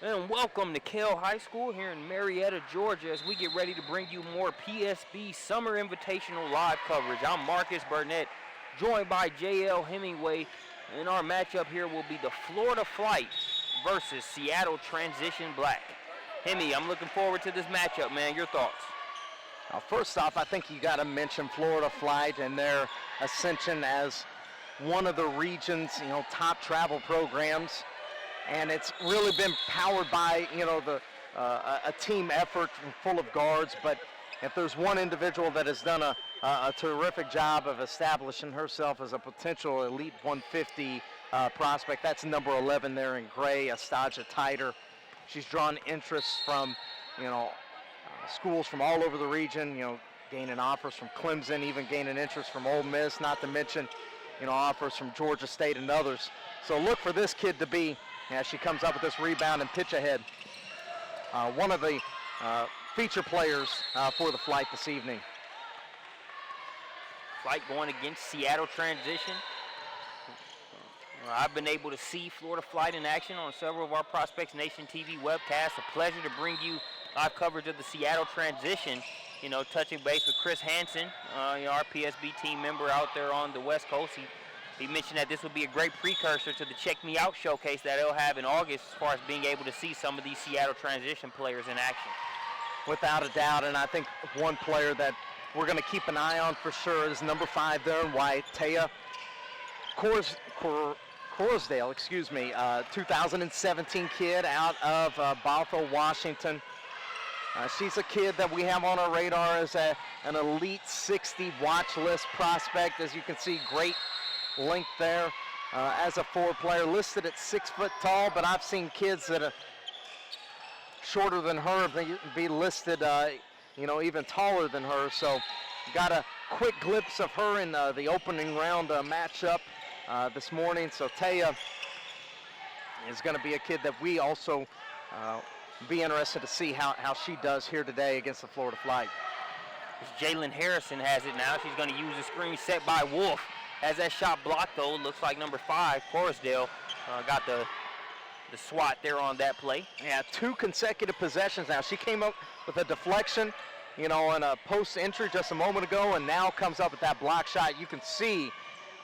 And welcome to Kell High School here in Marietta, Georgia, as we get ready to bring you more PSB Summer Invitational live coverage. I'm Marcus Burnett, joined by J.L. Hemingway, and our matchup here will be the Florida Flight versus Seattle Transition Black. Hemi, I'm looking forward to this matchup, man. Your thoughts? First off, I think you got to mention Florida Flight and their ascension as one of the region's, top travel programs. And it's really been powered by, a team effort full of guards. But if there's one individual that has done a terrific job of establishing herself as a potential elite 150 prospect, that's number 11 there in gray, Astaja Titer. She's drawn interest from, schools from all over the region, gaining offers from Clemson, even gaining interest from Ole Miss, not to mention, offers from Georgia State and others. So look for this kid to be, as she comes up with this rebound and pitch ahead, one of the feature players for the Flight this evening. Flight going against Seattle Transition. I've been able to see Florida Flight in action on several of our Prospects Nation TV webcasts. A pleasure to bring you live coverage of the Seattle Transition, touching base with Chris Hansen, our PSB team member out there on the West Coast. He mentioned that this would be a great precursor to the Check Me Out showcase that they'll have in August as far as being able to see some of these Seattle Transition players in action. Without a doubt, and I think one player that we're going to keep an eye on for sure is number 5 there in white, Taya Corsdale, 2017 kid out of Bothell, Washington. She's a kid that we have on our radar as an Elite 60 watch list prospect. As you can see, great length there as a 4 player, listed at 6 foot tall, but I've seen kids that are shorter than her be listed, even taller than her. So got a quick glimpse of her in the opening round matchup this morning. So Taya is going to be a kid that we also be interested to see how she does here today against the Florida Flight. Jalen Harrison has it now. She's going to use the screen set by Wolf. As that shot blocked, though, looks like number 5, Corsdale, got the swat there on that play. Yeah, 2 consecutive possessions now. She came up with a deflection, in a post entry just a moment ago, and now comes up with that block shot. You can see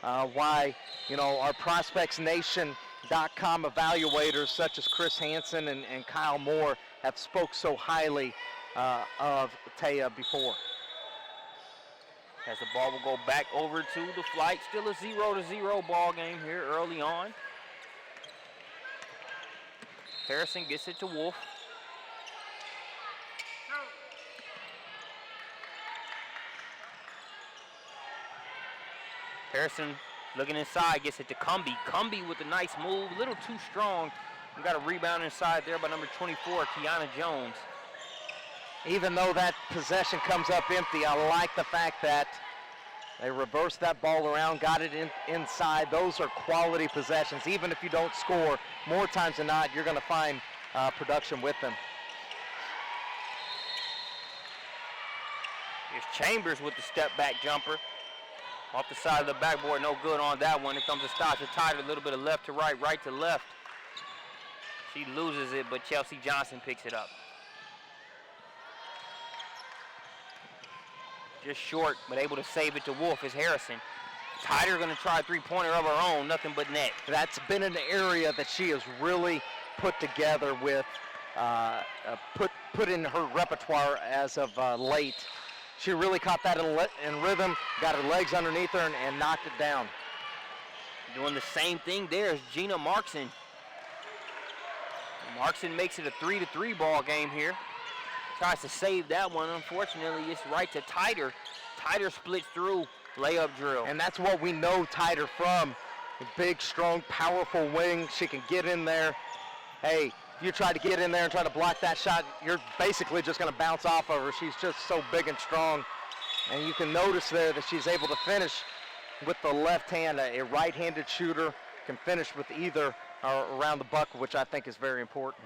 why, our ProspectsNation.com evaluators such as Chris Hansen and Kyle Moore have spoke so highly of Taya before. As the ball will go back over to the Flight. Still a 0-0 ball game here early on. Harrison gets it to Wolf. Harrison looking inside, gets it to Cumby. Cumby with a nice move, a little too strong. We got a rebound inside there by number 24, Kiana Jones. Even though that possession comes up empty, I like the fact that they reversed that ball around, got it inside. Those are quality possessions. Even if you don't score, more times than not, you're going to find production with them. Here's Chambers with the step back jumper. Off the side of the backboard, no good on that one. Here comes Astaja Titer, a little bit of left to right, right to left. She loses it, but Chelsea Johnson picks it up. Just short, but able to save it to Wolf is Harrison. Titer going to try a 3-pointer of her own, nothing but net. That's been an area that she has really put together with, put in her repertoire as of late. She really caught that in rhythm, got her legs underneath her, and knocked it down. Doing the same thing there is Gina Markson. Markson makes it a 3-3 ball game here. Tries to save that one. Unfortunately, it's right to Titer. Titer splits through, layup drill. And that's what we know Titer from. A big, strong, powerful wing. She can get in there. Hey, if you try to get in there and try to block that shot, you're basically just going to bounce off of her. She's just so big and strong. And you can notice there that she's able to finish with the left hand. A right-handed shooter can finish with either around the bucket, which I think is very important.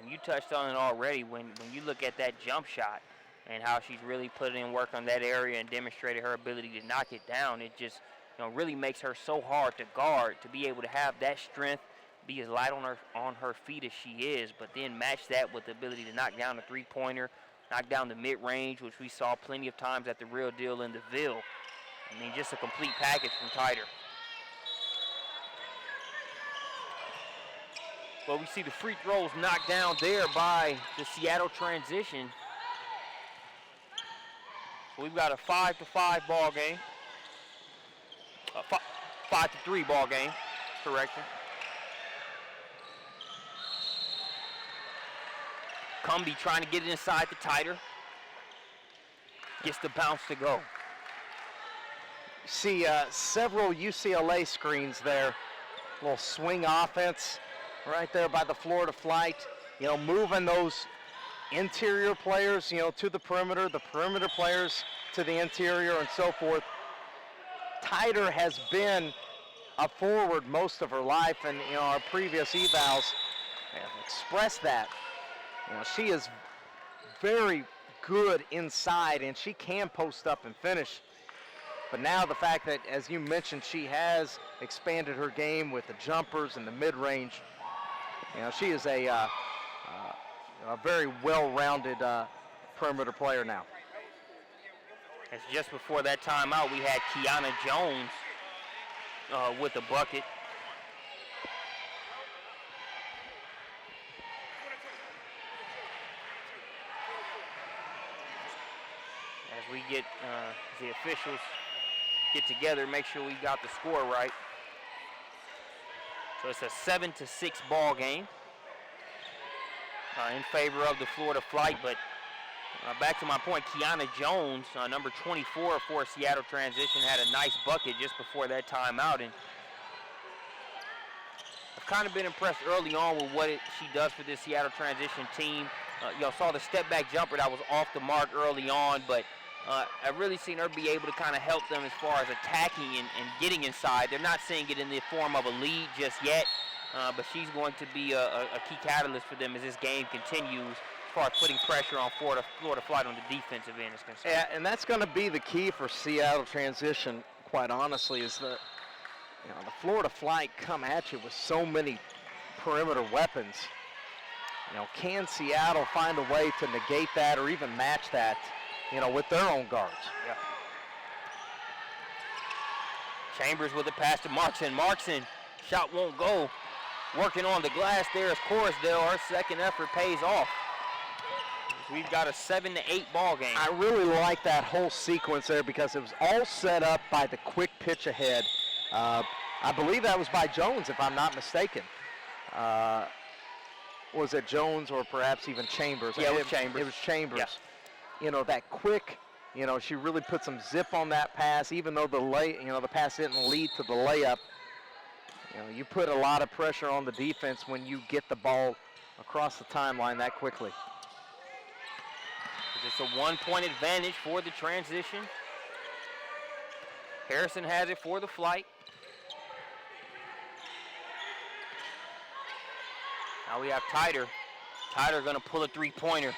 And you touched on it already when you look at that jump shot and how she's really put in work on that area and demonstrated her ability to knock it down. It just really makes her so hard to guard, to be able to have that strength be as light on her feet as she is, but then match that with the ability to knock down the three-pointer, knock down the mid-range, which we saw plenty of times at the Real Deal in the Ville. I mean, just a complete package from Tyder. But we see the free throws knocked down there by the Seattle transition. So we've got a 5-5 ball game. 5-3 ball game, correction. Cumbie trying to get it inside the Tyder. Gets the bounce to go. See several UCLA screens there. A little swing offense right there by the Florida Flight. You know, moving those interior players, you know, to the perimeter players to the interior and so forth. Tyder has been a forward most of her life, and you know, our previous evals have expressed that. You know, she is very good inside, and she can post up and finish. But now the fact that, as you mentioned, she has expanded her game with the jumpers and the mid-range. You know, she is a very well-rounded perimeter player now. As just before that timeout, we had Kiana Jones with a bucket. As we get the officials get together, make sure we got the score right. So it's a 7-6 ball game in favor of the Florida Flight. But back to my point, Kiana Jones, number 24 for Seattle transition, had a nice bucket just before that timeout. And I've kind of been impressed early on with what she does for this Seattle transition team. Y'all saw the step back jumper that was off the mark early on, but I've really seen her be able to kind of help them as far as attacking and getting inside. They're not seeing it in the form of a lead just yet, but she's going to be a key catalyst for them as this game continues as far as putting pressure on Florida Flight on the defensive end is concerned. Yeah, and that's going to be the key for Seattle transition, quite honestly, is that the Florida Flight come at you with so many perimeter weapons. You know, can Seattle find a way to negate that or even match that, with their own guards? Yeah. Chambers with a pass to Markson. Markson, shot won't go. Working on the glass there is Corisdale. Our second effort pays off. We've got a 7-8 ball game. I really like that whole sequence there because it was all set up by the quick pitch ahead. I believe that was by Jones, if I'm not mistaken. Was it Jones or perhaps even Chambers? Yeah, it was Chambers. It was Chambers. Yeah. That quick, she really put some zip on that pass, even though the pass didn't lead to the layup. You put a lot of pressure on the defense when you get the ball across the timeline that quickly. It's a 1-point advantage for the transition. Harrison has it for the Flight. Now we have Tyder. Tyder going to pull a three-pointer.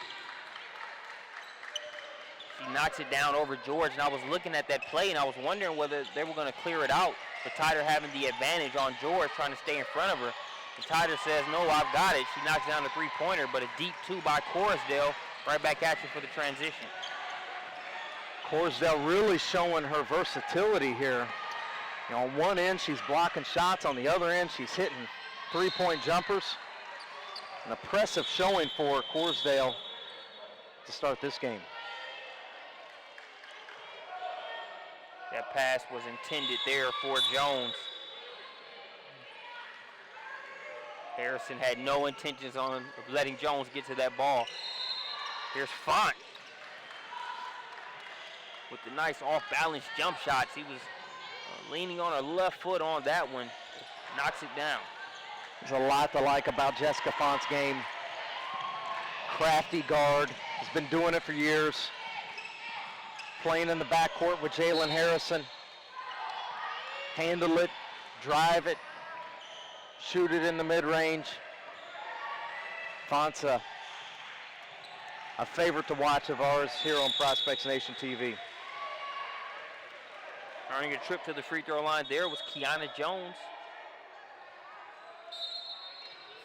She knocks it down over George, and I was looking at that play, and I was wondering whether they were going to clear it out, but Tyder having the advantage on George trying to stay in front of her. And Tyder says, no, I've got it. She knocks down the three-pointer, but a deep two by Corisdale. Right back at you for the transition. Corisdale really showing her versatility here. On one end, she's blocking shots. On the other end, she's hitting three-point jumpers. An impressive showing for Corisdale to start this game. That pass was intended there for Jones. Harrison had no intentions of letting Jones get to that ball. Here's Font with the nice off-balance jump shots. He was leaning on her left foot on that one. Knocks it down. There's a lot to like about Jessica Font's game. Crafty guard. Has been doing it for years. Playing in the backcourt with Jalen Harrison. Handle it, drive it, shoot it in the mid-range. Font's a favorite to watch of ours here on Prospects Nation TV. Earning a trip to the free throw line there was Kiana Jones.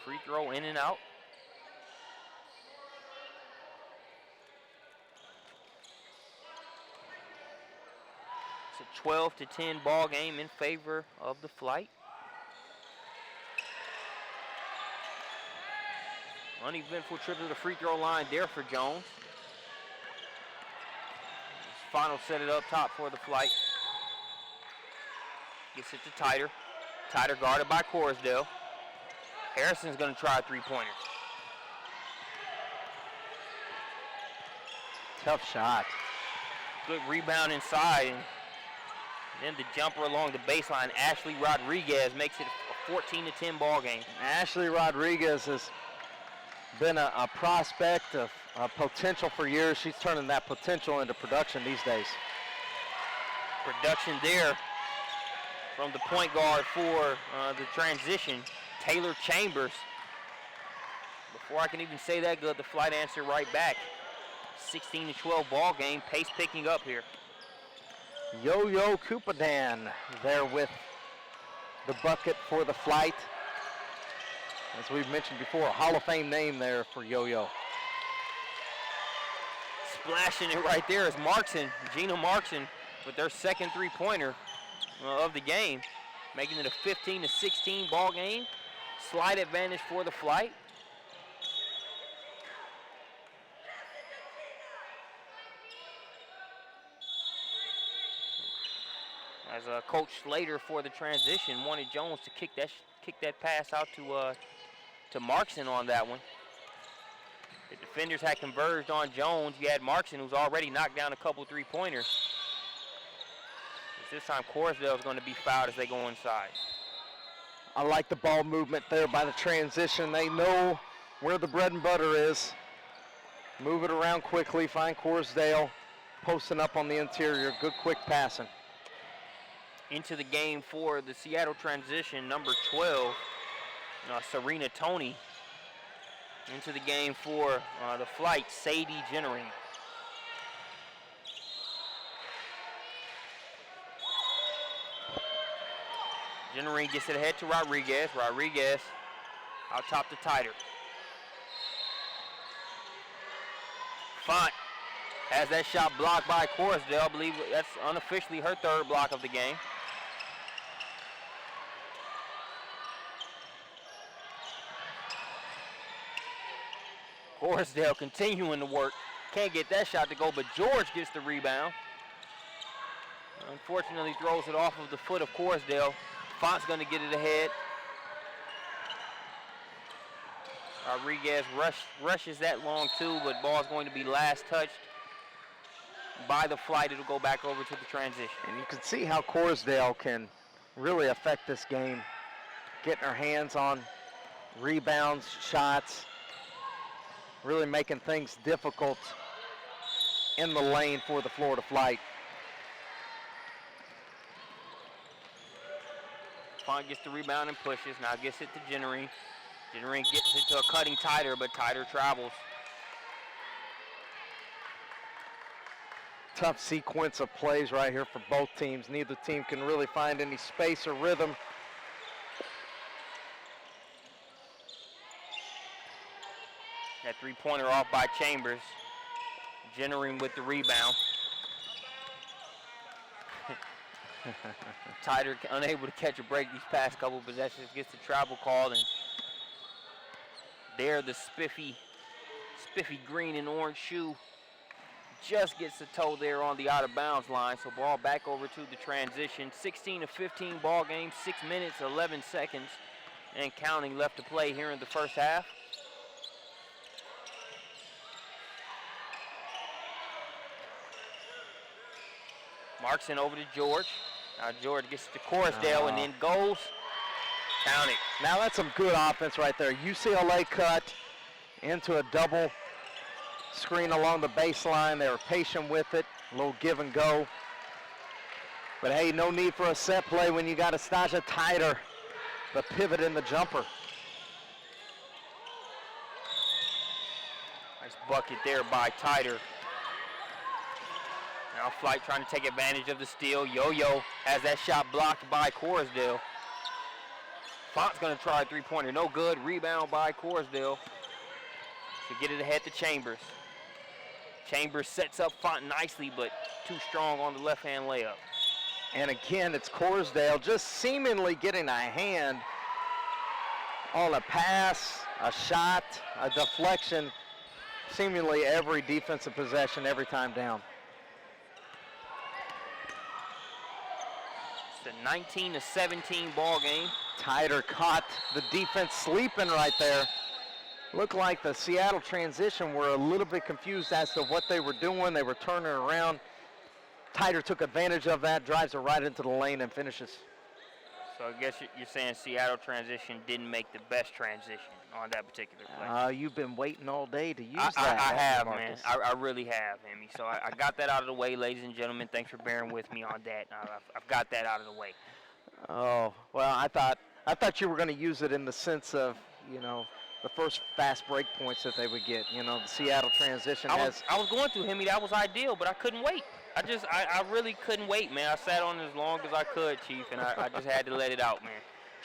Free throw in and out. It's a 12-10 ball game in favor of the Flight. Uneventful trip to the free throw line there for Jones. Final set it up top for the Flight. Gets it to Tighter. Tighter guarded by Corsdale. Harrison's going to try a three-pointer. Tough shot. Good rebound inside. And then the jumper along the baseline. Ashley Rodriguez makes it a 14-10 ball game. Ashley Rodriguez has been a prospect of potential for years. She's turning that potential into production these days. Production there from the point guard for the transition, Taylor Chambers. Before I can even say that good, the Flight answer right back. 16-12 ball game, pace picking up here. Yo-Yo Kupadan there with the bucket for the Flight. As we've mentioned before, a Hall of Fame name there for Yo-Yo. Splashing it right there is Markson, Gina Markson, with their second three-pointer of the game, making it a 15-16 ball game. Slight advantage for the Flight. As Coach Slater for the transition wanted Jones to kick that pass out to Markson on that one. The defenders had converged on Jones. You had Markson, who's already knocked down a couple three-pointers. This time Corsdale is going to be fouled as they go inside. I like the ball movement there by the transition. They know where the bread and butter is. Move it around quickly, find Corsdale posting up on the interior. Good quick passing. Into the game for the Seattle transition, number 12, Serena Toney. Into the game for the Flight, Sadie Jennering. Jennering gets it ahead to Rodriguez. Rodriguez out top to Tighter. Font has that shot blocked by Corsdale. I believe that's unofficially her third block of the game. Corsdale continuing to work. Can't get that shot to go, but George gets the rebound. Unfortunately, throws it off of the foot of Corsdale. Font's going to get it ahead. Rodriguez rushes that long too, but ball's going to be last touched by the Flight. It'll go back over to the transition. And you can see how Corsdale can really affect this game. Getting her hands on rebounds, shots, really making things difficult in the lane for the Florida Flight. Font gets the rebound and pushes. Now gets it to Jennering. Jennering gets it to a cutting Tighter, but Tighter travels. Tough sequence of plays right here for both teams. Neither team can really find any space or rhythm. That three-pointer off by Chambers. Jennering with the rebound. Tighter unable to catch a break these past couple possessions. Gets the travel call, and there the spiffy green and orange shoe just gets the toe there on the out-of-bounds line. So ball back over to the transition. 16-15 ball game, 6 minutes, 11 seconds, and counting left to play here in the first half. Markson over to George. Now George gets to Corsdale and then goes. Count it. Now that's some good offense right there. UCLA cut into a double screen along the baseline. They were patient with it. A little give and go. But hey, no need for a set play when you got Estasia Tighter, the pivot in the jumper. Nice bucket there by Tighter. Now Flight trying to take advantage of the steal. Yo-Yo has that shot blocked by Corsdale. Font's going to try a three-pointer. No good. Rebound by Corsdale. To get it ahead to Chambers. Chambers sets up Font nicely, but too strong on the left-hand layup. And again, it's Corsdale just seemingly getting a hand on a pass, a shot, a deflection, seemingly every defensive possession every time down. It's a 19-17 ball game. Tyder caught the defense sleeping right there. Looked like the Seattle transition were a little bit confused as to what they were doing. They were turning around. Tyder took advantage of that, drives it right into the lane and finishes. So I guess you're saying Seattle transition didn't make the best transition on that particular play. You've been waiting all day to use that. I have, man. I really have, Emmy. So I got that out of the way, ladies and gentlemen. Thanks for bearing with me on that. I've got that out of the way. Oh, well, I thought you were going to use it in the sense of, the first fast break points that they would get. The Seattle transition I was going to, Hemi. That was ideal, but I couldn't wait. I really couldn't wait, man. I sat on it as long as I could, Chief, and I just had to let it out, man.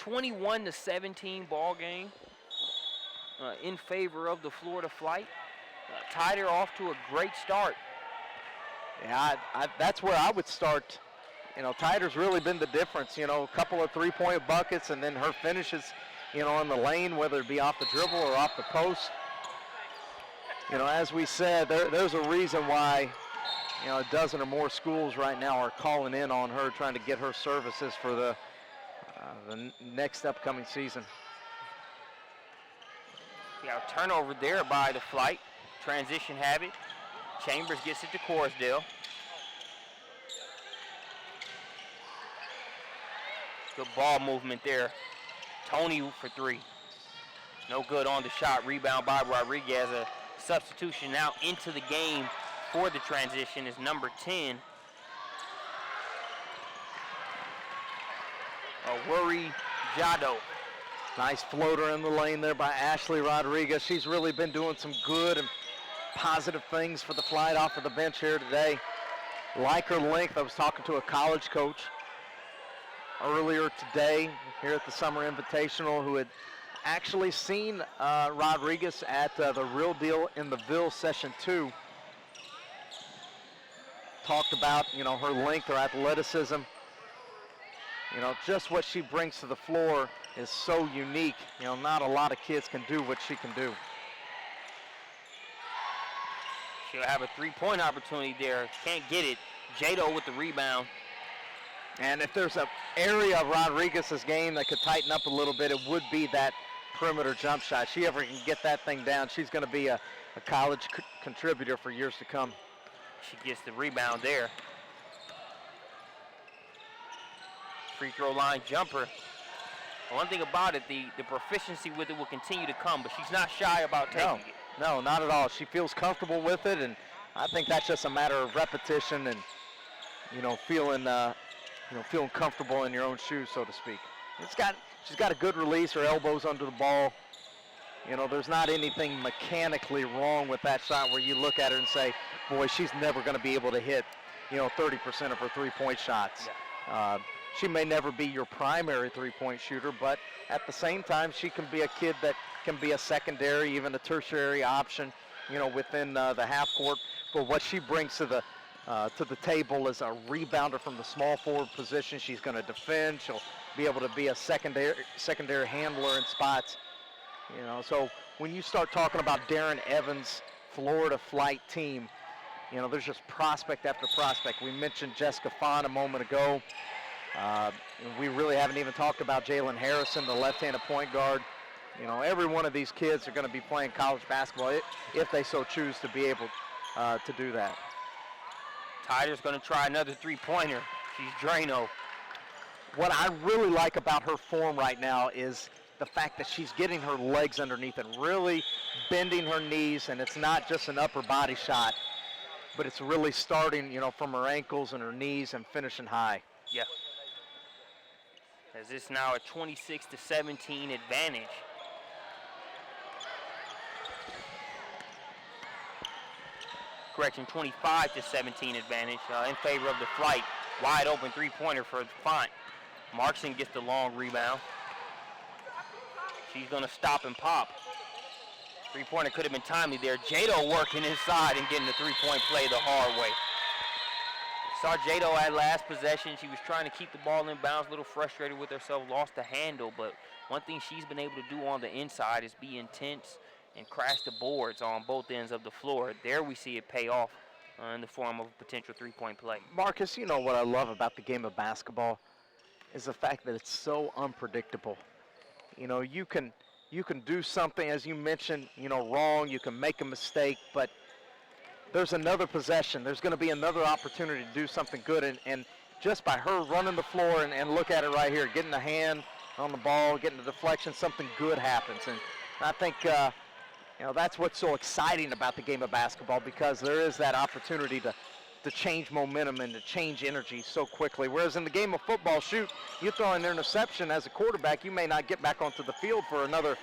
21-17 ball game in favor of the Florida Flight. Tyder off to a great start. Yeah, that's where I would start. Tyder's really been the difference. A couple of three-point buckets, and then her finishes, in the lane, whether it be off the dribble or off the post. As we said, there's a reason why, a dozen or more schools right now are calling in on her, trying to get her services for the next upcoming season. Yeah, turnover there by the Flight. Transition habit. Chambers gets it to Corsdale. Good ball movement there. Tony for three. No good on the shot. Rebound by Rodriguez. A substitution now into the game for the transition is number 10. Worry Jado. Nice floater in the lane there by Ashley Rodriguez. She's really been doing some good and positive things for the Flight off of the bench here today. Like her length. I was talking to a college coach earlier today here at the Summer Invitational who had actually seen Rodriguez at the Real Deal in the Ville Session 2. Talked about, her length, her athleticism. Just what she brings to the floor is so unique. Not a lot of kids can do what she can do. She'll have a three-point opportunity there. Can't get it. Jado with the rebound. And if there's an area of Rodriguez's game that could tighten up a little bit, it would be that perimeter jump shot. She ever can get that thing down, she's going to be a college contributor for years to come. She gets the rebound there. Free throw line jumper. One thing about it, the proficiency with it will continue to come, but she's not shy about taking it. No, not at all. She feels comfortable with it, and I think that's just a matter of repetition and, feeling comfortable in your own shoes, so to speak. She's got a good release, her elbows under the ball. There's not anything mechanically wrong with that shot where you look at her and say, boy, she's never going to be able to hit, 30% of her three-point shots. Yeah. She may never be your primary three-point shooter, but at the same time, she can be a kid that can be a secondary, even a tertiary option, within the half court. But what she brings to the table is a rebounder from the small forward position. She's going to defend. She'll be able to be a secondary handler in spots. So when you start talking about Darren Evans' Florida Flight team, there's just prospect after prospect. We mentioned Jessica Fon a moment ago. We really haven't even talked about Jalen Harrison, the left-handed point guard. Every one of these kids are going to be playing college basketball if they so choose to be able to do that. Tyder's going to try another three-pointer. She's Drano. What I really like about her form right now is the fact that she's getting her legs underneath and really bending her knees, and it's not just an upper body shot, but it's really starting, from her ankles and her knees and finishing high. Yeah. As this now a 26-17 advantage. Correction, 25-17 advantage in favor of the Flight. Wide open three-pointer for Font. Markson gets the long rebound. She's going to stop and pop. Three-pointer could have been timely there. Jado working inside and getting the three-point play the hard way. Saw Jado at last possession. She was trying to keep the ball in bounds, a little frustrated with herself, lost the handle. But one thing she's been able to do on the inside is be intense and crash the boards on both ends of the floor. There we see it pay off in the form of a potential three-point play. Marcus, you know what I love about the game of basketball is the fact that it's so unpredictable. You know, you can do something, as you mentioned, you know, wrong. You can make a mistake, but there's another possession. There's going to be another opportunity to do something good. And just by her running the floor and look at it right here, getting a hand on the ball, getting the deflection, something good happens. And I think, you know, that's what's so exciting about the game of basketball, because there is that opportunity to change momentum and to change energy so quickly. Whereas in the game of football, shoot, you throw an interception as a quarterback, you may not get back onto the field for another,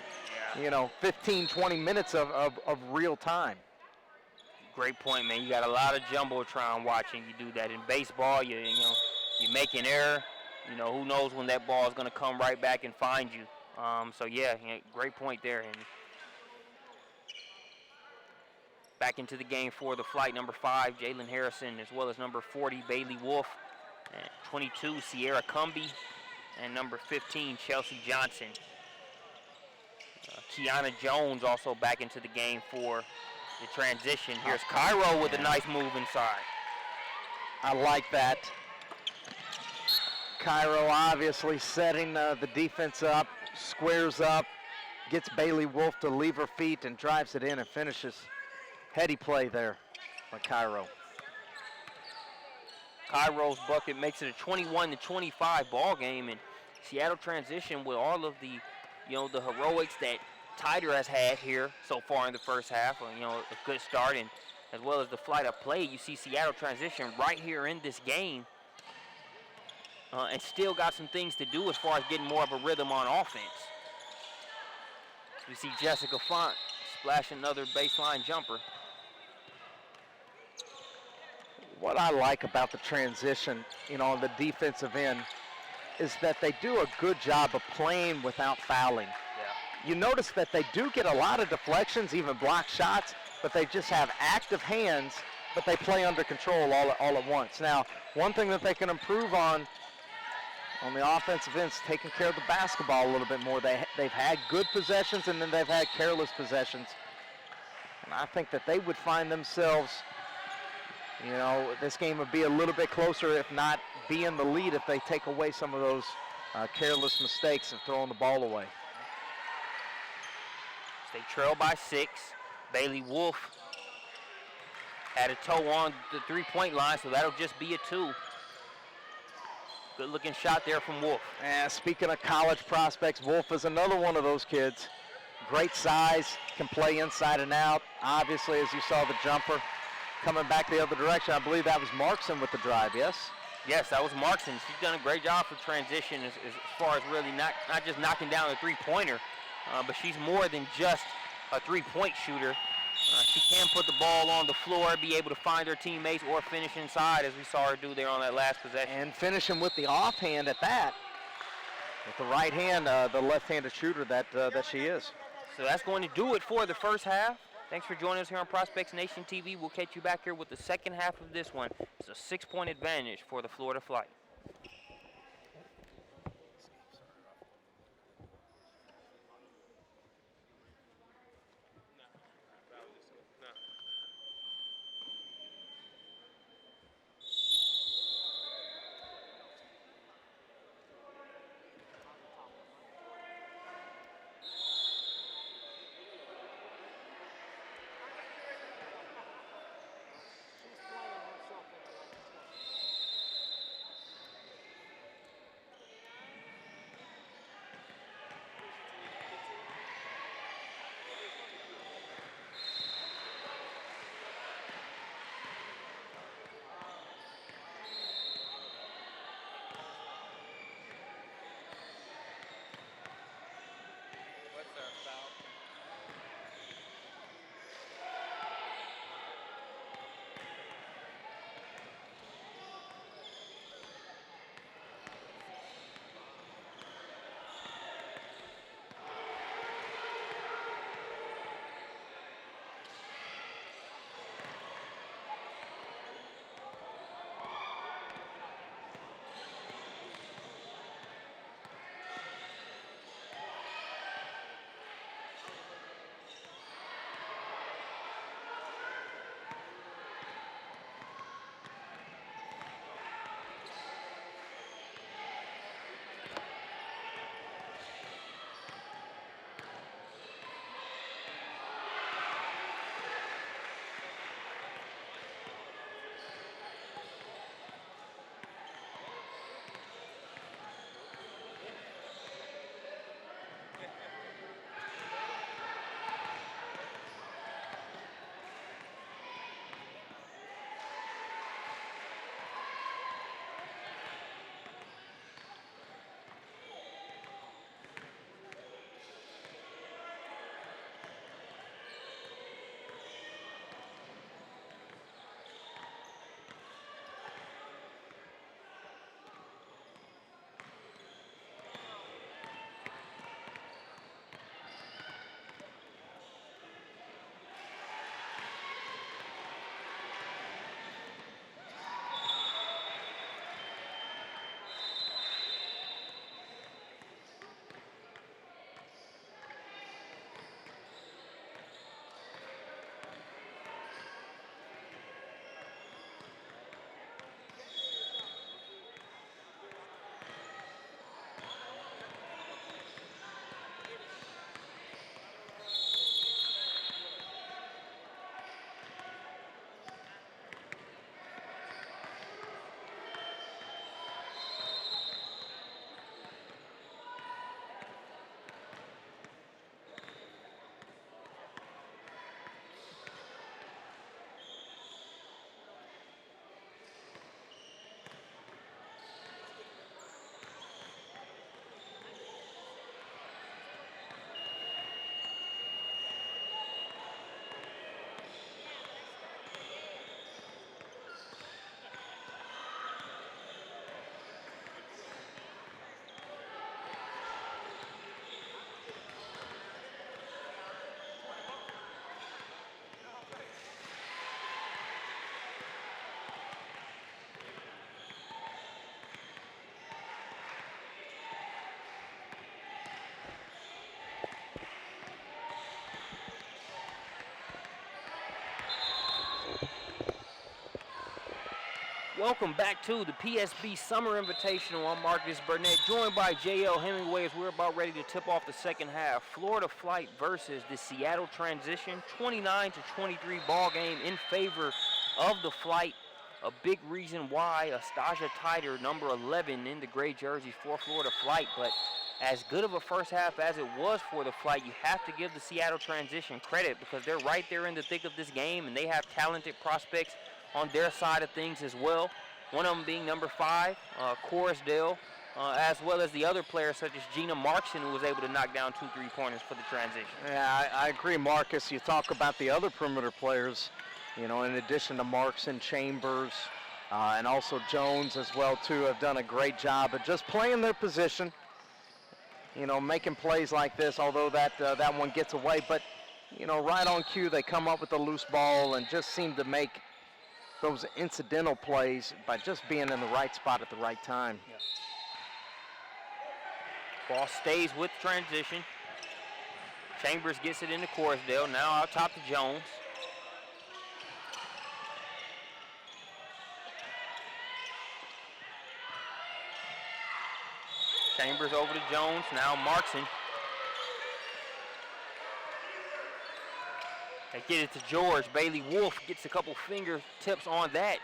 you know, 15, 20 minutes of real time. Great point, man. You got a lot of jumbotron watching you do that. In baseball, you know, you make an error, you know, who knows when that ball is going to come right back and find you. So, yeah, great point there. And back into the game for the flight, number 5, Jalen Harrison, as well as number 40, Bailey Wolf, and 22, Sierra Cumby, and number 15, Chelsea Johnson. Kiana Jones also back into the game for the transition. Here's Cairo with a nice move inside. I like that. Cairo obviously setting the defense up, squares up, gets Bailey Wolf to leave her feet and drives it in and finishes. Heady play there by Cairo. Cairo's bucket makes it a 21-25 ball game, and Seattle transition with all of the, you know, the heroics that Tyder has had here so far in the first half. You know, a good start, and as well as the flight of play, you see Seattle transition right here in this game, and still got some things to do as far as getting more of a rhythm on offense. We see Jessica Font splash another baseline jumper. What I like about the transition, you know, on the defensive end, is that they do a good job of playing without fouling. Yeah. You notice that they do get a lot of deflections, even block shots, but they just have active hands, but they play under control all at once. Now, one thing that they can improve on the offensive end is taking care of the basketball a little bit more. They've had good possessions, and then they've had careless possessions. And I think that they would find themselves, you know, this game would be a little bit closer, if not be in the lead, if they take away some of those careless mistakes of throwing the ball away. They trail by 6. Bailey Wolf had a toe on the three-point line, so that'll just be a 2. Good-looking shot there from Wolf. And speaking of college prospects, Wolf is another one of those kids. Great size, can play inside and out. Obviously, as you saw the jumper coming back the other direction, I believe that was Markson with the drive, yes? Yes, that was Markson. She's done a great job for transition as far as really not just knocking down a three-pointer, but she's more than just a three-point shooter. She can put the ball on the floor, be able to find her teammates, or finish inside, as we saw her do there on that last possession. And finishing with the offhand at that. With the right hand, the left-handed shooter that she is. So that's going to do it for the first half. Thanks for joining us here on Prospects Nation TV. We'll catch you back here with the second half of this one. It's a 6-point advantage for the Florida Flight. Welcome back to the PSB Summer Invitational. I'm Marcus Burnett, joined by J.L. Hemingway as we're about ready to tip off the second half. Florida Flight versus the Seattle Transition, 29-23 ball game in favor of the Flight. A big reason why Astasia Titer, number 11 in the gray jersey for Florida Flight. But as good of a first half as it was for the Flight, you have to give the Seattle Transition credit because they're right there in the thick of this game and they have talented prospects on their side of things as well. One of them being number 5, Corusdale, as well as the other players such as Gina Markson, who was able to knock down 2 3-pointers for the transition. Yeah, I agree, Marcus. You talk about the other perimeter players, you know, in addition to Markson, Chambers, and also Jones as well, too, have done a great job of just playing their position, you know, making plays like this, although that one gets away. But, you know, right on cue, they come up with a loose ball and just seem to make those incidental plays by just being in the right spot at the right time. Yep. Ball stays with transition. Chambers gets it into Corusdale. Now out top to Jones. Chambers over to Jones. Now Markson. They get it to George. Bailey Wolf gets a couple fingertips on that.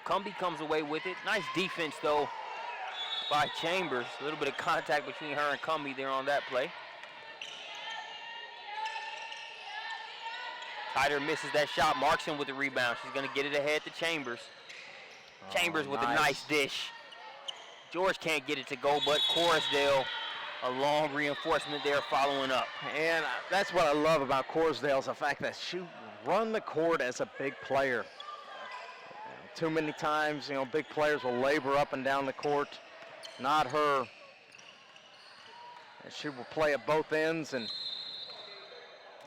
Cumbie comes away with it. Nice defense, though, by Chambers. A little bit of contact between her and Cumbie there on that play. Titer misses that shot. Markson with the rebound. She's going to get it ahead to Chambers. Chambers with a nice dish. George can't get it to go, but Corusdale, a long reinforcement there following up. And that's what I love about Corusdale is the fact that she run the court as a big player. Too many times, you know, big players will labor up and down the court. Not her. And she will play at both ends and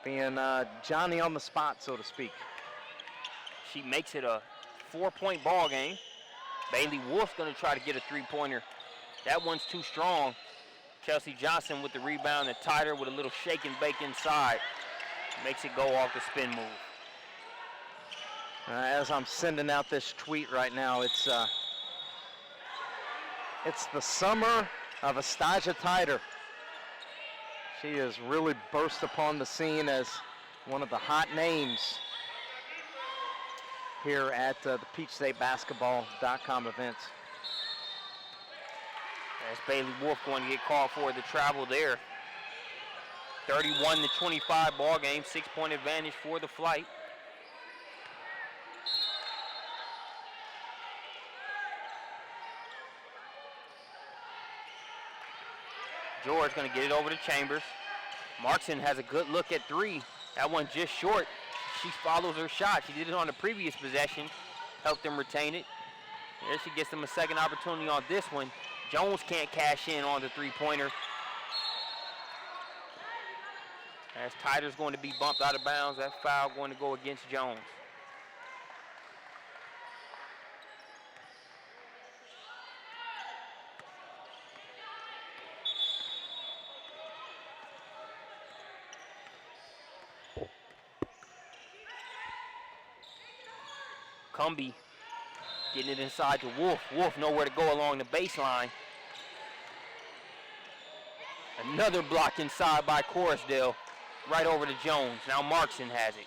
being Johnny on the spot, so to speak. She makes it a 4-point ball game. Bailey Wolf's going to try to get a 3-pointer. That one's too strong. Chelsea Johnson with the rebound and Titer with a little shake and bake inside. Makes it go off the spin move. As I'm sending out this tweet right now, it's the summer of Astasia Titer. She has really burst upon the scene as one of the hot names here at the PeachStateBasketball.com events. As Bailey Wolf going to get called for the travel there. 31-25 ball game, 6-point advantage for the Flight. George going to get it over to Chambers. Markson has a good look at 3. That one just short. She follows her shot. She did it on the previous possession, helped them retain it. There she gets them a second opportunity on this one. Jones can't cash in on the 3-pointer. As Titer's going to be bumped out of bounds, that foul going to go against Jones. Cumbie getting it inside to Wolf. Wolf nowhere to go along the baseline. Another block inside by Corusdale. Right over to Jones. Now Markson has it.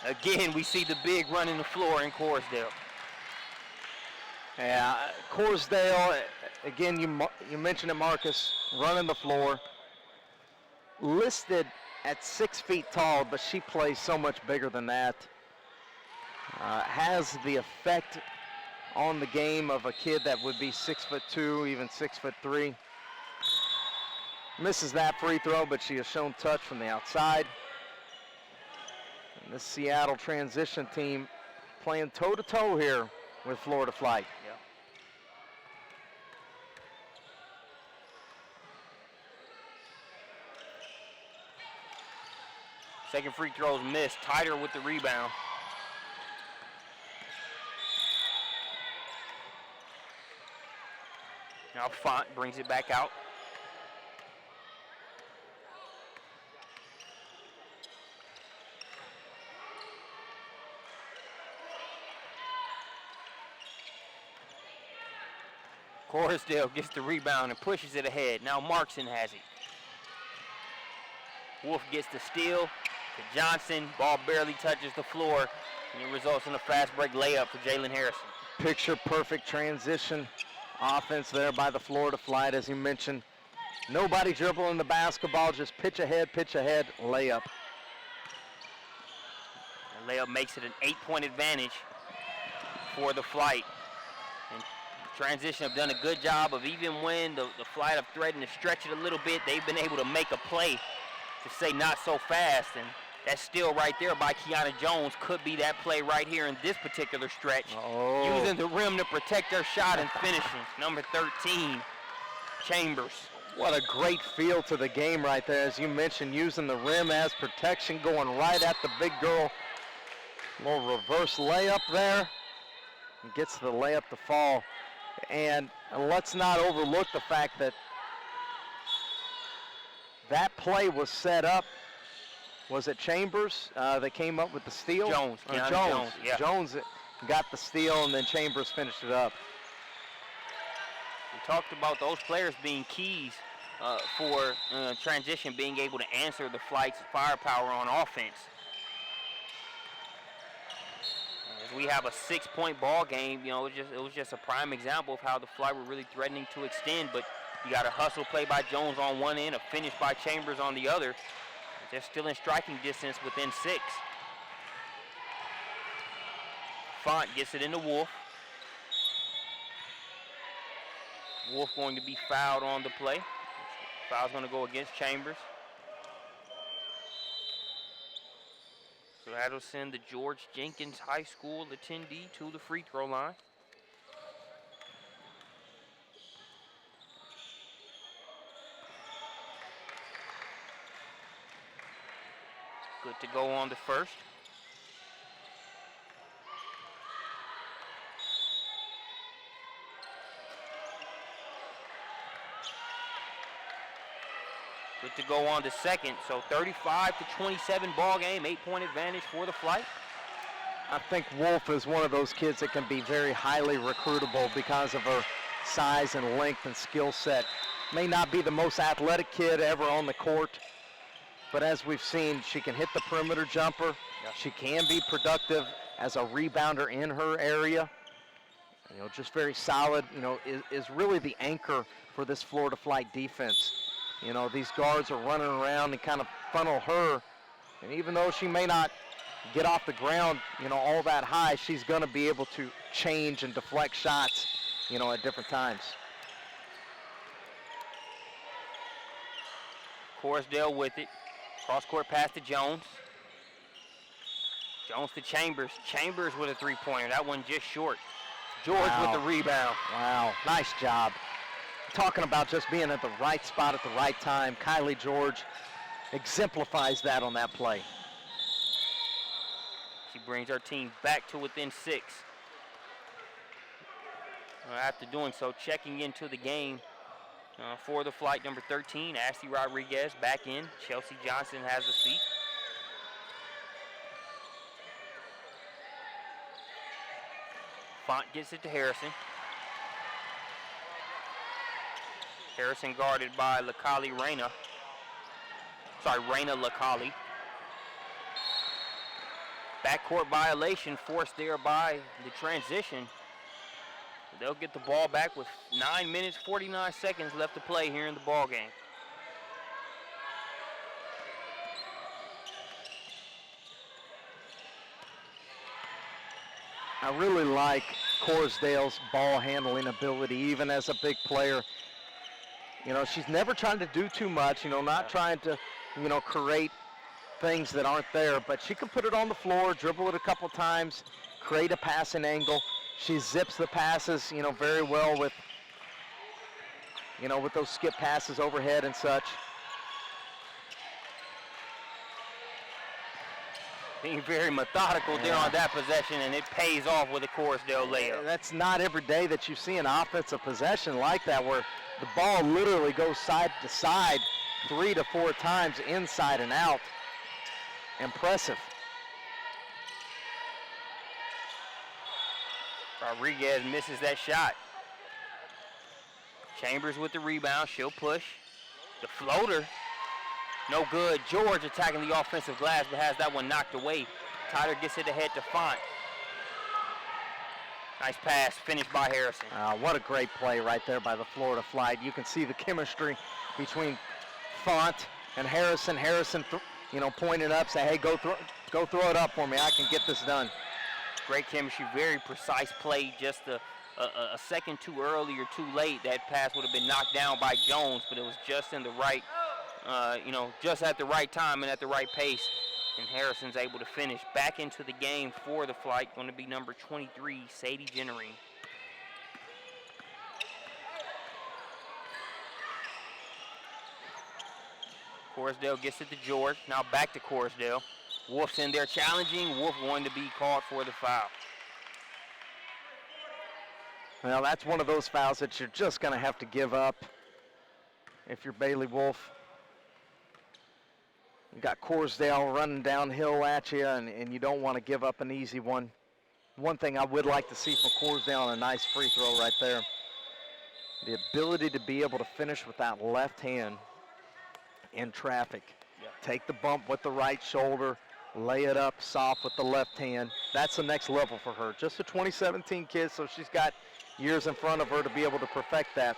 Again, we see the big running the floor in Corusdale. Yeah, Corusdale, again, you mentioned it, Marcus, running the floor. Listed at 6 feet tall, but she plays so much bigger than that. Has the effect on the game of a kid that would be 6'2", even 6'3". Misses that free throw, but she has shown touch from the outside. And this Seattle transition team playing toe-to-toe here with Florida Flight. Yep. Second free throw is missed. Titer with the rebound. Now Font brings it back out. Corusdale gets the rebound and pushes it ahead. Now Markson has it. Wolf gets the steal to Johnson. Ball barely touches the floor, and it results in a fast break layup for Jalen Harrison. Picture perfect transition offense there by the Florida Flight, as you mentioned. Nobody dribbling the basketball, just pitch ahead, layup. The layup makes it an 8-point advantage for the Flight. And transition have done a good job of, even when the Flight have threatened to stretch it a little bit, they've been able to make a play to say not so fast. And that steal right there by Kiana Jones could be that play right here in this particular stretch. Using the rim to protect their shot and finishing. Number 13, Chambers. What a great feel to the game right there. As you mentioned, using the rim as protection, going right at the big girl. Little reverse layup there. And gets the layup to fall. And let's not overlook the fact that that play was set up. Was it Chambers that came up with the steal? Jones. Jones. Yeah. Jones got the steal, and then Chambers finished it up. We talked about those players being keys for transition, being able to answer the Flight's firepower on offense. As we have a 6-point ball game, you know, it was just a prime example of how the Flight were really threatening to extend. But you got a hustle play by Jones on one end, a finish by Chambers on the other. They're still in striking distance within 6. Font gets it into Wolf. Wolf going to be fouled on the play. Foul's going to go against Chambers. So that'll send the George Jenkins High School attendee to the free throw line. Good to go on the first. Good to go on the second. So 35-27 ball game, 8-point advantage for the Flight. I think Wolf is one of those kids that can be very highly recruitable because of her size and length and skill set. May not be the most athletic kid ever on the court, but as we've seen, she can hit the perimeter jumper. Yeah. She can be productive as a rebounder in her area. You know, just very solid, you know, is really the anchor for this Florida Flight defense. You know, these guards are running around and kind of funnel her. And even though she may not get off the ground, you know, all that high, she's going to be able to change and deflect shots, you know, at different times. Corusdale with it. Cross-court pass to Jones. Jones to Chambers. Chambers with a three-pointer. That one just short. George with the rebound. Wow, nice job. Talking about just being at the right spot at the right time. Kylie George exemplifies that on that play. She brings our team back to within 6. After doing so, checking into the game for the Flight, number 13, Ashley Rodriguez back in. Chelsea Johnson has a seat. Font gets it to Harrison. Harrison guarded by Reyna Lacali. Backcourt violation forced there by the transition. They'll get the ball back with 9 minutes, 49 seconds left to play here in the ball game. I really like Corusdale's ball handling ability, even as a big player. You know, she's never trying to do too much, you know, not trying to, you know, create things that aren't there, but she can put it on the floor, dribble it a couple times, create a passing angle. She zips the passes, you know, very well with, you know, with those skip passes overhead and such. Being very methodical there on that possession, and it pays off with a Corusdale layup. That's not every day that you see an offensive possession like that, where the ball literally goes side to side 3 to 4 times inside and out. Impressive. Rodriguez misses that shot. Chambers with the rebound. She'll push. The floater, no good. George attacking the offensive glass, but has that one knocked away. Tyler gets it ahead to Font. Nice pass, finished by Harrison. What a great play right there by the Florida Flight. You can see the chemistry between Font and Harrison. Harrison, pointing up, say, hey, go throw it up for me. I can get this done. Great chemistry, very precise play. Just a second too early or too late, that pass would have been knocked down by Jones, but it was just in the right, just at the right time and at the right pace. And Harrison's able to finish. Back into the game for the Flight, going to be number 23, Sadie Jennering. Corsdale gets it to George. Now back to Corsdale. Wolf's in there challenging. Wolf going to be called for the foul. Well, that's one of those fouls that you're just going to have to give up if you're Bailey Wolf. You got Corsdale running downhill at you, and you don't want to give up an easy one. One thing I would like to see from Corsdale, and a nice free throw right there, the ability to be able to finish with that left hand in traffic. Yeah. Take the bump with the right shoulder, lay it up soft with the left hand. That's the next level for her. Just a 2017 kid, so she's got years in front of her to be able to perfect that.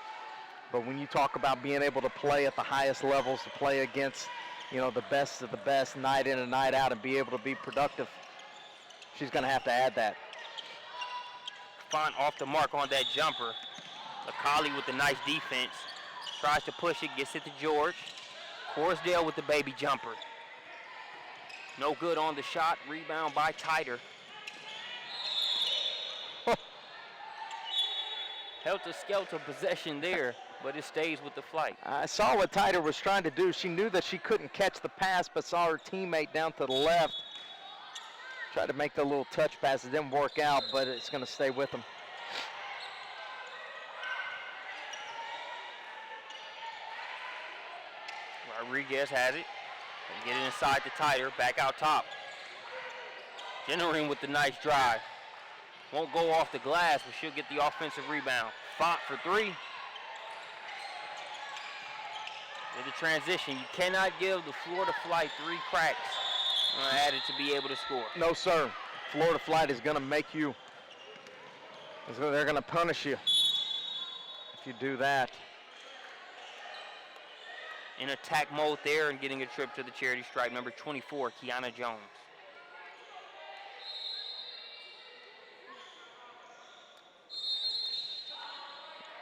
But when you talk about being able to play at the highest levels, to play against the best of the best night in and night out and be able to be productive, she's going to have to add that. Font off the mark on that jumper. McCauley with the nice defense. Tries to push it, gets it to George. Corsdale with the baby jumper. No good on the shot. Rebound by Tyter. Helter-skelter possession there, but it stays with the Flight. I saw what Tyter was trying to do. She knew that she couldn't catch the pass, but saw her teammate down to the left. Tried to make the little touch pass. It didn't work out, but it's going to stay with them. Rodriguez has it. Get it inside to Tyter. Back out top. Jennering with the nice drive. Won't go off the glass, but she'll get the offensive rebound. Font for three. With the transition, you cannot give the Florida Flight 3 cracks added to be able to score. No, sir. Florida Flight is going to make you, they're going to punish you if you do that. In attack mode there and getting a trip to the charity stripe, number 24, Kiana Jones.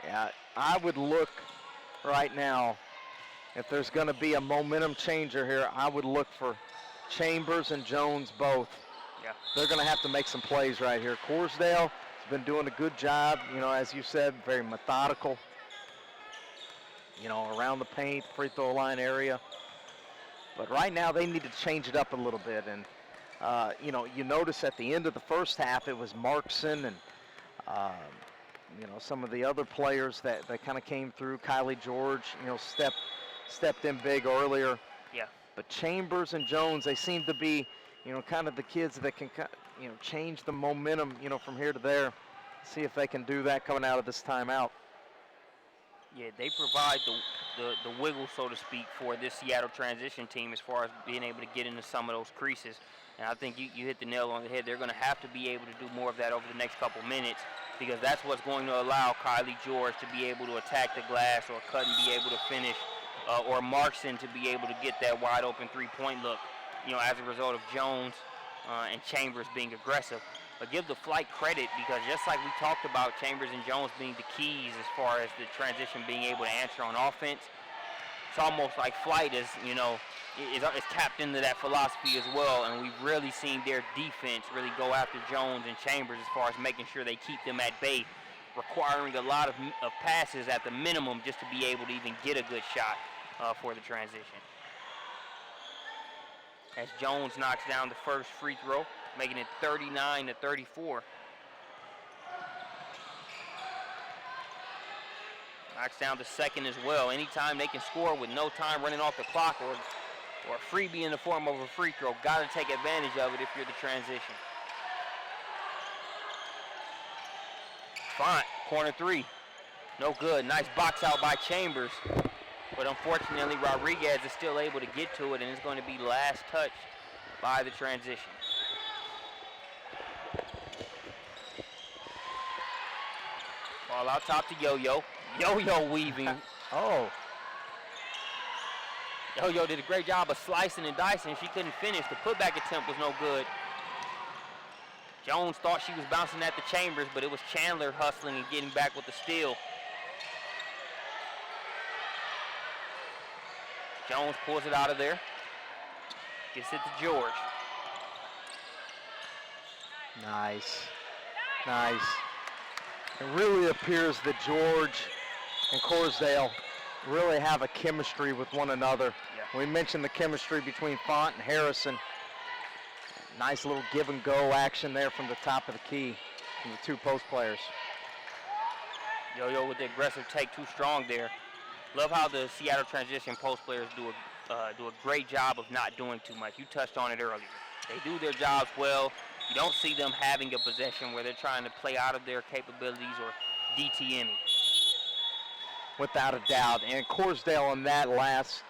Yeah, I would look right now, if there's going to be a momentum changer here, I would look for Chambers and Jones both. Yeah. They're going to have to make some plays right here. Corsdale has been doing a good job, as you said, very methodical, around the paint, free throw line area. But right now they need to change it up a little bit. And, you notice at the end of the first half it was Markson and, some of the other players that kind of came through. Kylie George, stepped in big earlier. Yeah. But Chambers and Jones, they seem to be, kind of the kids that can, change the momentum, from here to there. See if they can do that coming out of this timeout. Yeah, they provide the wiggle, so to speak, for this Seattle transition team as far as being able to get into some of those creases. And I think you hit the nail on the head. They're going to have to be able to do more of that over the next couple minutes, because that's what's going to allow Kylie George to be able to attack the glass, or Cutton be able to finish, or Markson to be able to get that wide open three-point look, as a result of Jones and Chambers being aggressive. But give the Flight credit, because just like we talked about Chambers and Jones being the keys as far as the transition being able to answer on offense, it's almost like Flight is tapped into that philosophy as well, and we've really seen their defense really go after Jones and Chambers as far as making sure they keep them at bay, requiring a lot of passes at the minimum just to be able to even get a good shot for the transition. As Jones knocks down the first free throw, making it 39-34. Knocks down the second as well. Anytime they can score with no time running off the clock, or a freebie in the form of a free throw, got to take advantage of it if you're the transition. Font, corner three. No good. Nice box out by Chambers. But unfortunately, Rodriguez is still able to get to it, and it's going to be last touch by the transition. Ball out top to Yo-Yo. Yo-Yo weaving. Oh. Yo-Yo did a great job of slicing and dicing. She couldn't finish. The putback attempt was no good. Jones thought she was bouncing at the Chambers, but it was Chandler hustling and getting back with the steal. Jones pulls it out of there. Gets it to George. Nice. Nice. It really appears that George and Corsdale really have a chemistry with one another. Yeah. We mentioned the chemistry between Font and Harrison. Nice little give and go action there from the top of the key from the two post players. Yo-Yo with the aggressive take, too strong there. Love how the Seattle transition post players do a great job of not doing too much. You touched on it earlier. They do their jobs well. You don't see them having a possession where they're trying to play out of their capabilities or DTMing. Without a doubt. And Corsdale on that last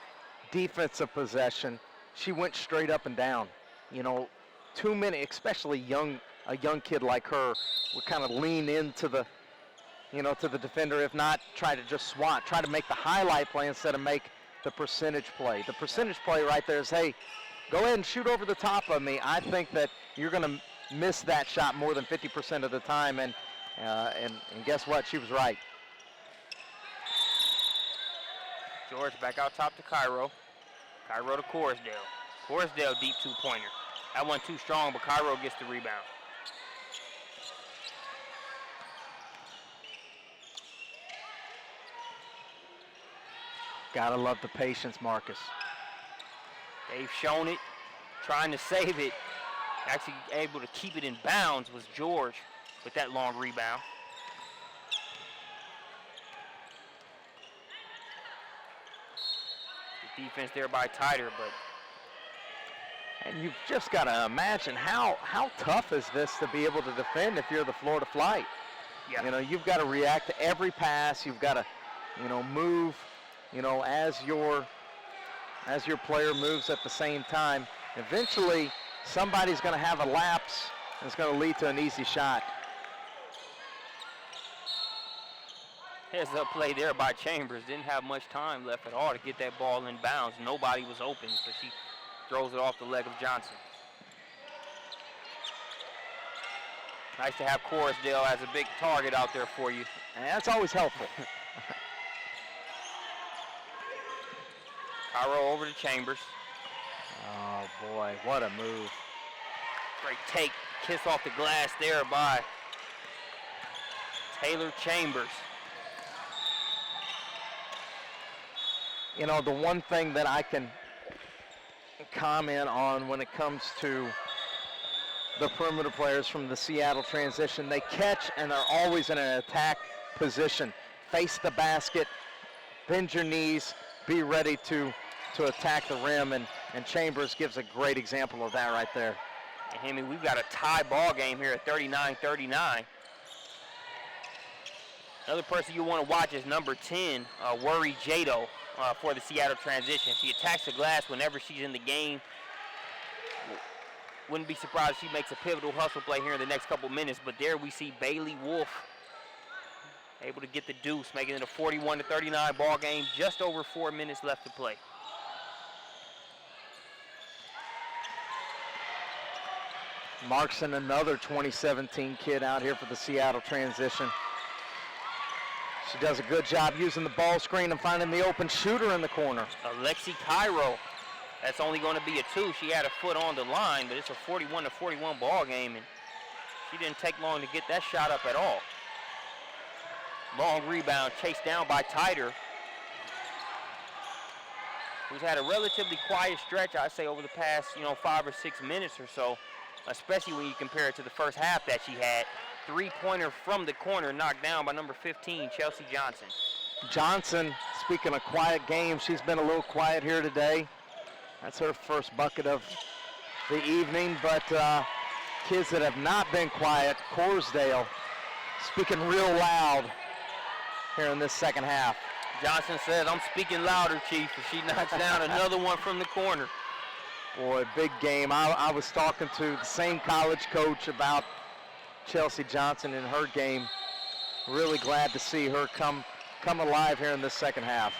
defensive possession, she went straight up and down. You know, too many, especially a young kid like her, would kind of lean into the, to the defender. If not, try to just swat, try to make the highlight play instead of make the percentage play. The percentage play right there is, hey, go ahead and shoot over the top of me. I think that you're going to miss that shot more than 50% of the time, and guess what? She was right. George back out top to Cairo. Cairo to Corsdale. Corsdale deep two-pointer. That one too strong, but Cairo gets the rebound. Gotta love the patience, Marcus. They've shown it, trying to save it. Actually able to keep it in bounds was George with that long rebound. The defense there by Tider, but. And you've just got to imagine how tough is this to be able to defend if you're the Florida Flight. Yeah. You've got to react to every pass. You've got to, move, as your player moves at the same time. Eventually, somebody's going to have a lapse, and it's going to lead to an easy shot. Here's a play there by Chambers. Didn't have much time left at all to get that ball in bounds. Nobody was open, so she throws it off the leg of Johnson. Nice to have Corsdale as a big target out there for you. And that's always helpful. Cairo over to Chambers. Oh, boy, what a move. Great take, kiss off the glass there by Taylor Chambers. The one thing that I can comment on when it comes to the perimeter players from the Seattle transition, they catch and are always in an attack position. Face the basket, bend your knees, be ready to attack the rim, and Chambers gives a great example of that right there. And Hemi, we've got a tie ball game here at 39-39. Another person you want to watch is number 10, Worry Jado, for the Seattle transition. She attacks the glass whenever she's in the game. Wouldn't be surprised if she makes a pivotal hustle play here in the next couple minutes, but there we see Bailey Wolf able to get the deuce, making it a 41-39 ball game, just over 4 minutes left to play. Markson, another 2017 kid out here for the Seattle transition. She does a good job using the ball screen and finding the open shooter in the corner. Alexi Cairo, that's only going to be a 2. She had a foot on the line, but it's a 41-41 ball game, and she didn't take long to get that shot up at all. Long rebound, chased down by Tider, who's had a relatively quiet stretch, I'd say, over the past, 5 or 6 minutes or so, especially when you compare it to the first half that she had. Three-pointer from the corner, knocked down by number 15, Chelsea Johnson. Johnson, speaking of quiet games, she's been a little quiet here today. That's her first bucket of the evening, but kids that have not been quiet, Corsdale, speaking real loud. here in this second half. Johnson says, I'm speaking louder, Chief, and she knocks down another one from the corner. Boy, big game. I was talking to the same college coach about Chelsea Johnson in her game. Really glad to see her come alive here in this second half.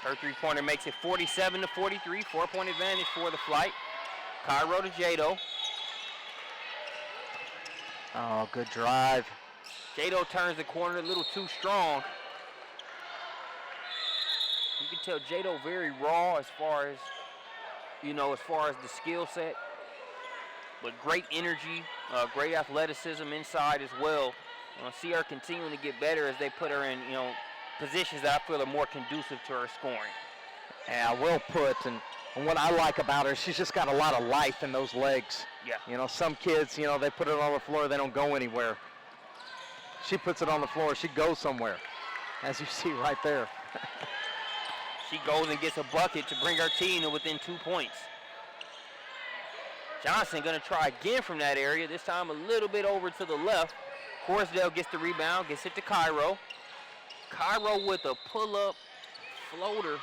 Her three-pointer makes it 47-43, 4-point advantage for the Flight. Cairo to Jado. Oh, good drive. Jado turns the corner a little too strong. You can tell Jado very raw as far as the skill set, but great energy, great athleticism inside as well. See her continuing to get better as they put her in, positions that I feel are more conducive to her scoring. Yeah, well put. And what I like about her, she's just got a lot of life in those legs. Yeah. Some kids, they put it on the floor, they don't go anywhere. She puts it on the floor, she goes somewhere, as you see right there. She goes and gets a bucket to bring her team to within 2 points. Johnson going to try again from that area, this time a little bit over to the left. Corsdale gets the rebound, gets it to Cairo. Cairo with a pull-up floater.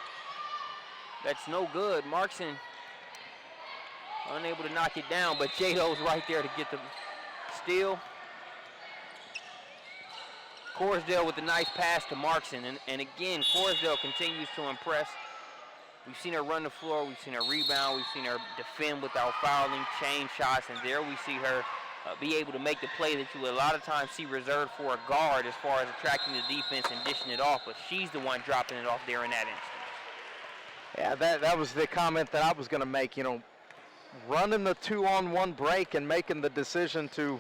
That's no good. Markson unable to knock it down, but Jado's right there to get the steal. Corsdale with a nice pass to Markson, and again, Corsdale continues to impress. We've seen her run the floor, we've seen her rebound, we've seen her defend without fouling, chain shots, and there we see her be able to make the play that you a lot of times see reserved for a guard as far as attracting the defense and dishing it off, but she's the one dropping it off there in that instance. Yeah, that was the comment that I was going to make, running the 2-on-1 break and making the decision to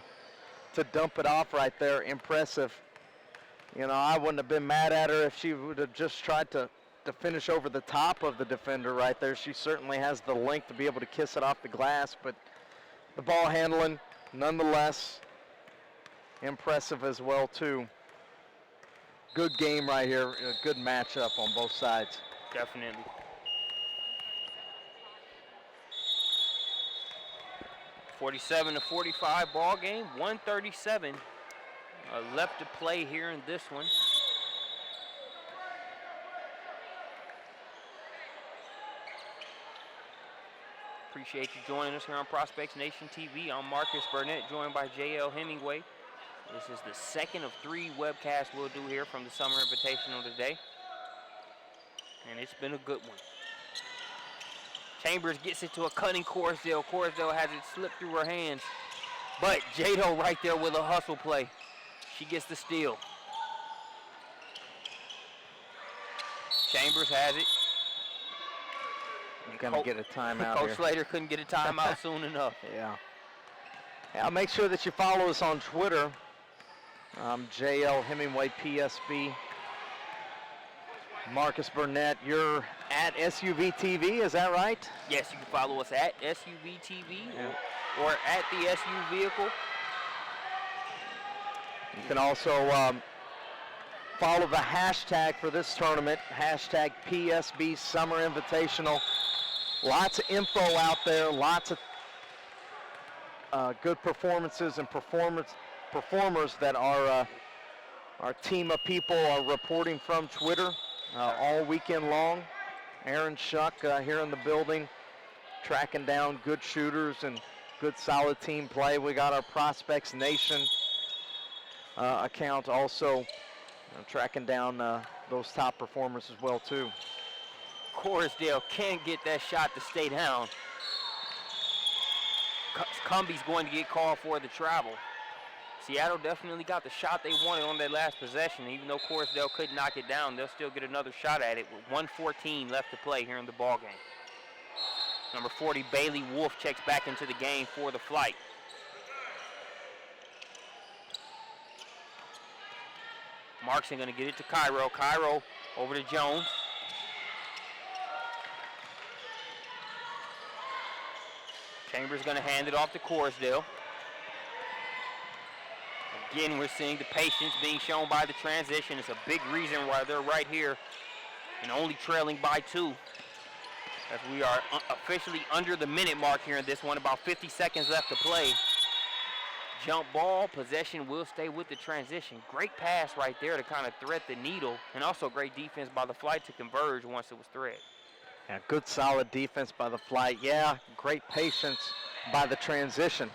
dump it off right there, impressive. I wouldn't have been mad at her if she would have just tried to finish over the top of the defender right there. She certainly has the length to be able to kiss it off the glass, but the ball handling, nonetheless, impressive as well, too. Good game right here, a good matchup on both sides. Definitely. (47-45) ball game, 1:37 left to play here in this one. Appreciate you joining us here on Prospects Nation TV. I'm Marcus Burnett, joined by J.L. Hemingway. This is the second of 3 webcasts we'll do here from the Summer Invitational today, and it's been a good one. Chambers gets it to a cutting Corsdale. Corsdale has it slip through her hands, but Jado right there with a hustle play. She gets the steal. Chambers has it. Gonna get a timeout Coach here. Slater couldn't get a timeout soon enough. Yeah, make sure that you follow us on Twitter. JL Hemingway PSB. Marcus Burnett, you're at SUVtv, is that right? Yes, you can follow us at SUVtv or at the SU Vehicle. You can also follow the hashtag for this tournament, hashtag PSB Summer Invitational. Lots of info out there, lots of good performances and performers that our team of people are reporting from Twitter all weekend long. Aaron Shuck here in the building, tracking down good shooters and good solid team play. We got our Prospects Nation account also tracking down those top performers as well too. Corsdale can't get that shot to stay down. Cumby's going to get called for the travel. Seattle definitely got the shot they wanted on that last possession. Even though Corsdale couldn't knock it down, they'll still get another shot at it with 1:14 left to play here in the ball game. Number 40, Bailey Wolf, checks back into the game for the Flight. Markson going to get it to Cairo. Cairo over to Jones. Chambers going to hand it off to Corsdale. Again, we're seeing the patience being shown by the transition. It's a big reason why they're right here and only trailing by 2. As we are officially under the minute mark here in this one, about 50 seconds left to play. jump ball. Possession will stay with the transition. Great pass right there to kind of thread the needle, and also great defense by the Flight to converge once it was thread. Yeah, good solid defense by the Flight. Yeah, great patience by the transition.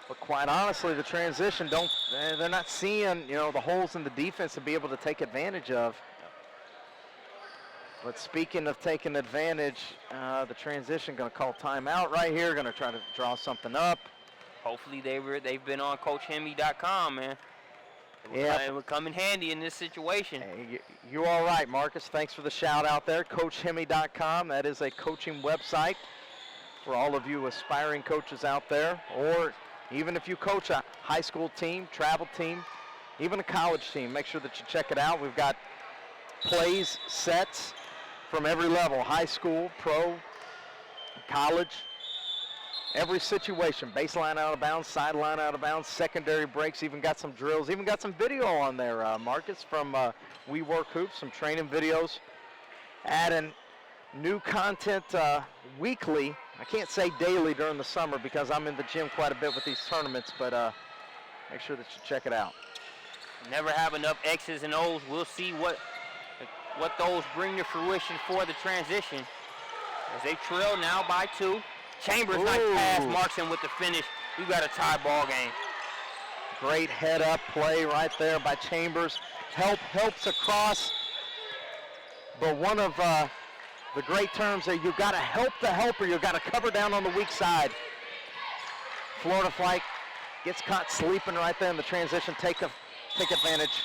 But quite honestly, the transition they're not seeing, the holes in the defense to be able to take advantage of. But speaking of taking advantage, the transition going to call timeout right here, going to try to draw something up. Hopefully they've been on CoachHemi.com, man. It would come in handy in this situation. Hey, you're all right, Marcus. Thanks for the shout out there. CoachHemi.com. That is a coaching website for all of you aspiring coaches out there, or even if you coach a high school team, travel team, even a college team, make sure that you check it out. We've got plays, sets from every level, high school, pro, college, every situation, baseline out of bounds, sideline out of bounds, secondary breaks, even got some drills, even got some video on there, Marcus, from We Work Hoops, some training videos, adding new content weekly. I can't say daily during the summer because I'm in the gym quite a bit with these tournaments, but make sure that you check it out. Never have enough X's and O's. We'll see what those bring to fruition for the transition. As they trail now by 2. Chambers, nice pass, Markson with the finish. We've got a tie ball game. Great head-up play right there by Chambers. Helps across. But one of the great terms there, you've got to help the helper. You've got to cover down on the weak side. Florida Flight gets caught sleeping right there in the transition. Take advantage.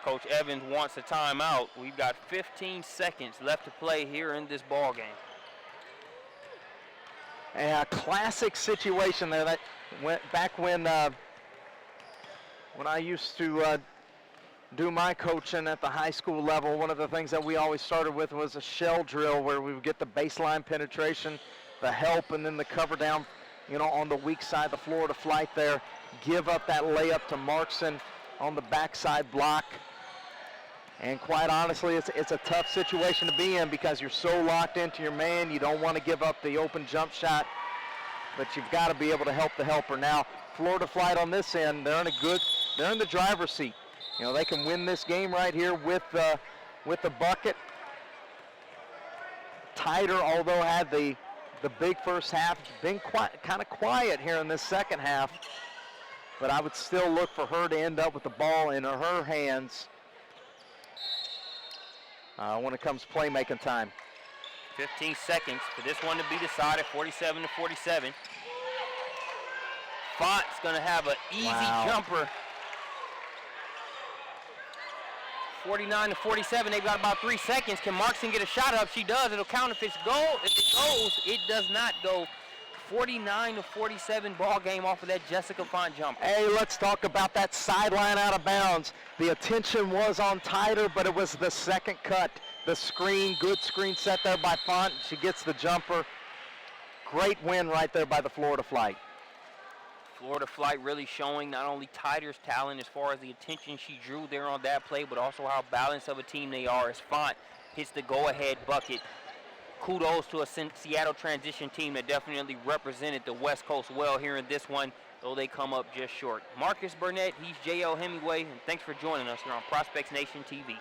Coach Evans wants a timeout. We've got 15 seconds left to play here in this ball game. A classic situation there that went back when I used to do my coaching at the high school level. One of the things that we always started with was a shell drill where we would get the baseline penetration, the help, and then the cover down, on the weak side, the Florida Flight there. Give up that layup to Markson on the backside block. And quite honestly, it's a tough situation to be in because you're so locked into your man. You don't want to give up the open jump shot, but you've got to be able to help the helper. Now, Florida Flight on this end, they're in the driver's seat. They can win this game right here with the bucket. Tighter, although had the big first half, been kind of quiet here in this second half. But I would still look for her to end up with the ball in her hands when it comes playmaking time. 15 seconds for this one to be decided, 47-47. Font's going to have an easy jumper. 49-47, they've got about 3 seconds. Can Markson get a shot up? She does. It'll count if it's goal. If it goes, it does not go. 49-47 ball game off of that Jessica Font jumper. Hey, let's talk about that sideline out of bounds. The attention was on Tighter, but it was the second cut. The screen, good screen set there by Font. She gets the jumper. Great win right there by the Florida Flight. Florida Flight really showing not only Tighter's talent as far as the attention she drew there on that play, but also how balanced of a team they are as Font hits the go-ahead bucket. Kudos to a Seattle transition team that definitely represented the West Coast well here in this one, though they come up just short. Marcus Burnett, he's J.L. Hemingway, and thanks for joining us here on Prospects Nation TV.